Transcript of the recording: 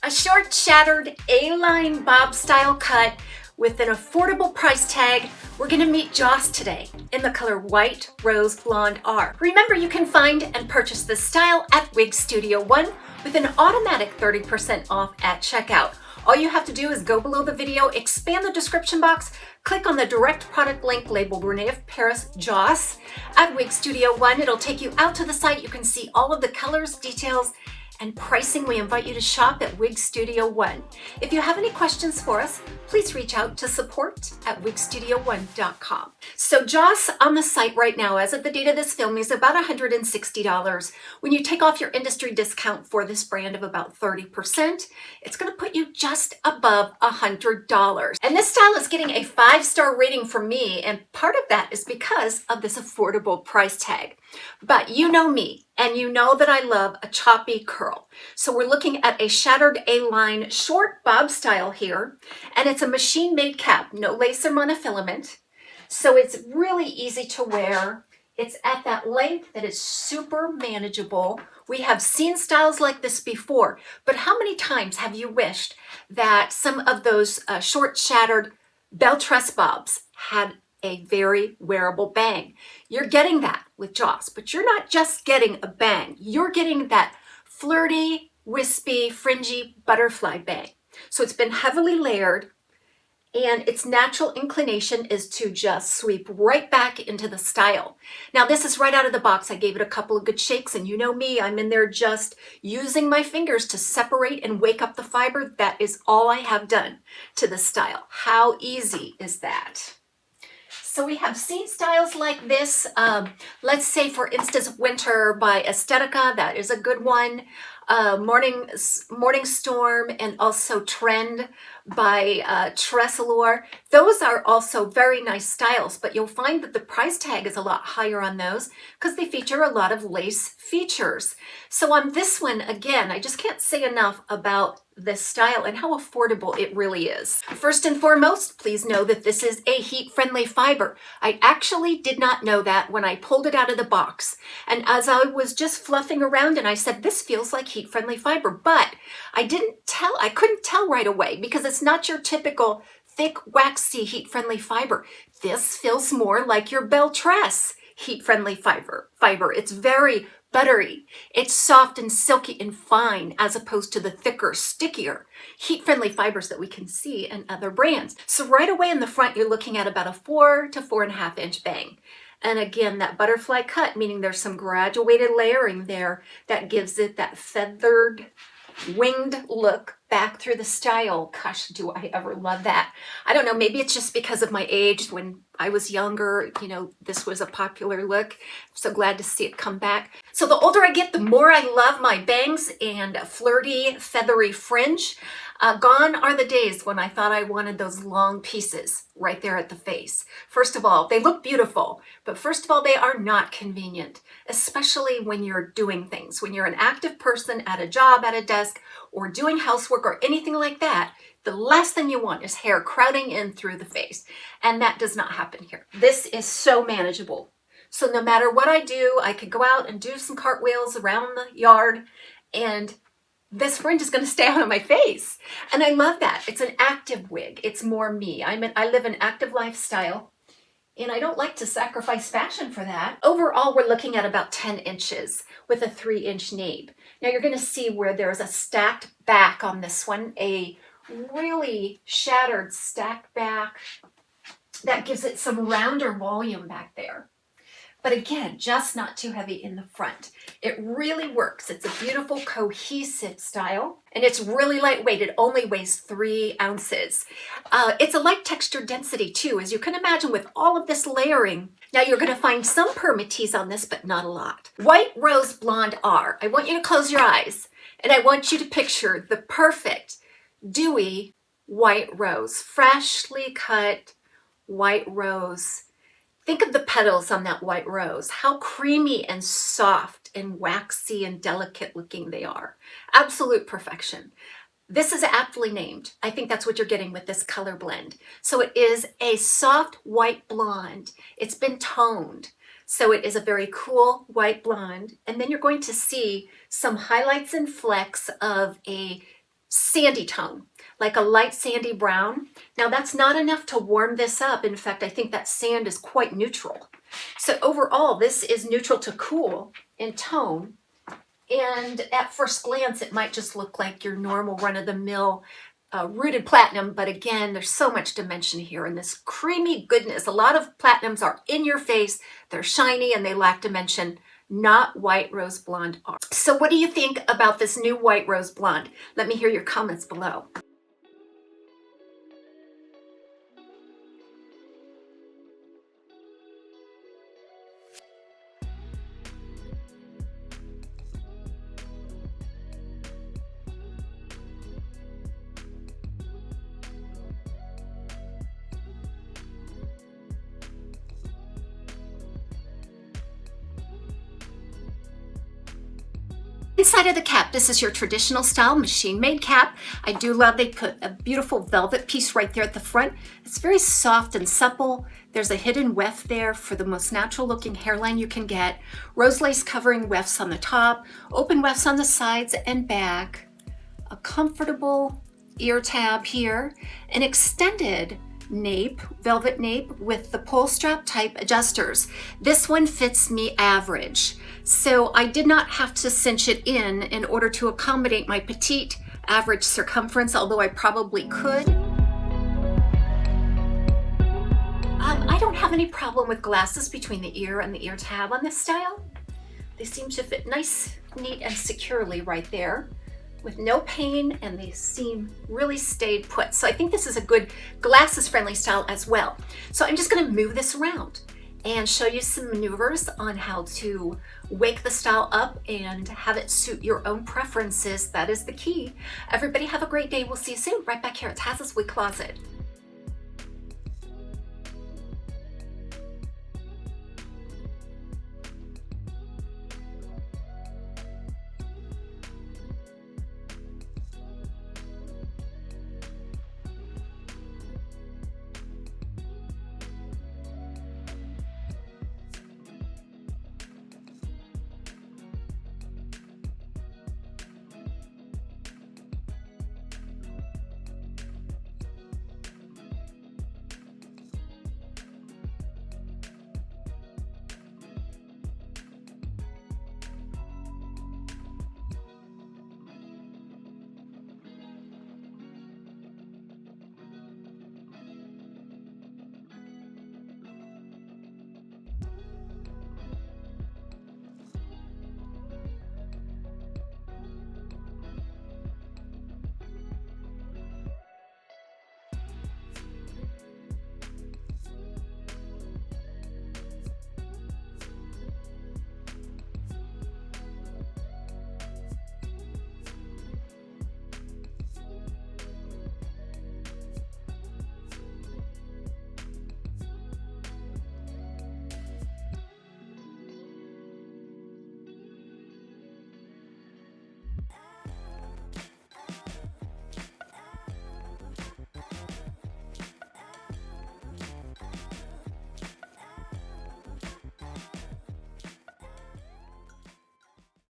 A short, shattered A-line bob style cut with an affordable price tag. We're gonna meet JOSS today in the color White Rose Blonde R. Remember, you can find and purchase this style at Wig Studio One with an automatic 30% off at checkout. All you have to do is go below the video, expand the description box, click on the direct product link labeled Rene of Paris JOSS at Wig Studio One. It'll take you out to the site. You can see all of the colors, details, and pricing. We invite you to shop at Wig Studio One. If you have any questions for us, please reach out to support@wigstudio1.com. So JOSS on the site right now, as of the date of this film, is about $160. When you take off your industry discount for this brand of about 30%, it's gonna put you just above $100. And this style is getting a 5-star rating from me, and part of that is because of this affordable price tag. But you know me, and you know that I love a choppy curl. So we're looking at a shattered A-line short bob style here, and it's a machine-made cap, no lace or monofilament. So it's really easy to wear. It's at that length that is super manageable. We have seen styles like this before, but how many times have you wished that some of those short shattered belle tress bobs had a very wearable bang? You're getting that with JOSS, but you're not just getting a bang. You're getting that flirty, wispy, fringy butterfly bang. So it's been heavily layered, and its natural inclination is to just sweep right back into the style. Now this is right out of the box. I gave it a couple of good shakes, and you know me, I'm in there just using my fingers to separate and wake up the fiber. That is all I have done to this style. How easy is that? So we have seen styles like this. Let's say, for instance, Winter by Estetica. That is a good one. Morning Storm, and also Trend by TRessallure. Those are also very nice styles, but you'll find that the price tag is a lot higher on those because they feature a lot of lace features. So on this one, again, I just can't say enough about this style and how affordable it really is. First and foremost, please know that this is a heat-friendly fiber. I actually did not know that when I pulled it out of the box. And as I was just fluffing around, and I said, this feels like heat-friendly fiber, but I couldn't tell right away because it's not your typical thick, waxy, heat-friendly fiber. This feels more like your Belle Tress heat-friendly fiber. It's very buttery. It's soft and silky and fine, as opposed to the thicker, stickier, heat-friendly fibers that we can see in other brands. So right away in the front, you're looking at about a 4 to 4.5 inch bang. And again, that butterfly cut, meaning there's some graduated layering there that gives it that feathered, winged look back through the style. Gosh, do I ever love that. I don't know, maybe it's just because of my age. When I was younger, you know, this was a popular look. I'm so glad to see it come back. So the older I get, the more I love my bangs and flirty, feathery fringe. Gone are the days when I thought I wanted those long pieces right there at the face. First of all, they look beautiful, but first of all, they are not convenient, especially when you're doing things. When you're an active person at a job, at a desk, or doing housework or anything like that, the last thing you want is hair crowding in through the face. And that does not happen here. This is so manageable. So no matter what I do, I could go out and do some cartwheels around the yard, and this fringe is going to stay on my face. And I love that. It's an active wig. It's more me. I live an active lifestyle, and I don't like to sacrifice fashion for that. Overall, we're looking at about 10 inches with a 3-inch nape. Now you're going to see where there's a stacked back on this one, a really shattered stacked back that gives it some rounder volume back there. But again, just not too heavy in the front. It really works. It's a beautiful cohesive style, and it's really lightweight. It only weighs 3 ounces. It's a light texture density too, as you can imagine, with all of this layering. Now you're gonna find some permatease on this, but not a lot. White Rose Blonde R. I want you to close your eyes, and I want you to picture the perfect, dewy white rose, freshly cut white rose. Think of the petals on that white rose, how creamy and soft and waxy and delicate looking they are. Absolute perfection. This is aptly named. I think that's what you're getting with this color blend. So it is a soft white blonde. It's been toned. So it is a very cool white blonde. And then you're going to see some highlights and flecks of a sandy tone, like a light sandy brown. Now that's not enough to warm this up. In fact, I think that sand is quite neutral. So overall, this is neutral to cool in tone. And at first glance, it might just look like your normal run-of-the-mill rooted platinum, but again, there's so much dimension here and this creamy goodness. A lot of platinums are in your face, they're shiny, and they lack dimension. Not White Rose Blonde are. So what do you think about this new White Rose Blonde? Let me hear your comments below. Inside of the cap, this is your traditional style machine-made cap. I do love they put a beautiful velvet piece right there at the front. It's very soft and supple. There's a hidden weft there for the most natural looking hairline you can get. Rose lace covering wefts on the top, open wefts on the sides and back, a comfortable ear tab here, an extended nape, velvet nape with the pull strap type adjusters. This one fits me average. So I did not have to cinch it in order to accommodate my petite average circumference, although I probably could. I don't have any problem with glasses between the ear and the ear tab on this style. They seem to fit nice, neat, and securely right there with no pain, and they seem really stayed put. So I think this is a good glasses friendly style as well. So I'm just gonna move this around and show you some maneuvers on how to wake the style up and have it suit your own preferences. That is the key. Everybody have a great day. We'll see you soon right back here at TAZS Wig Closet.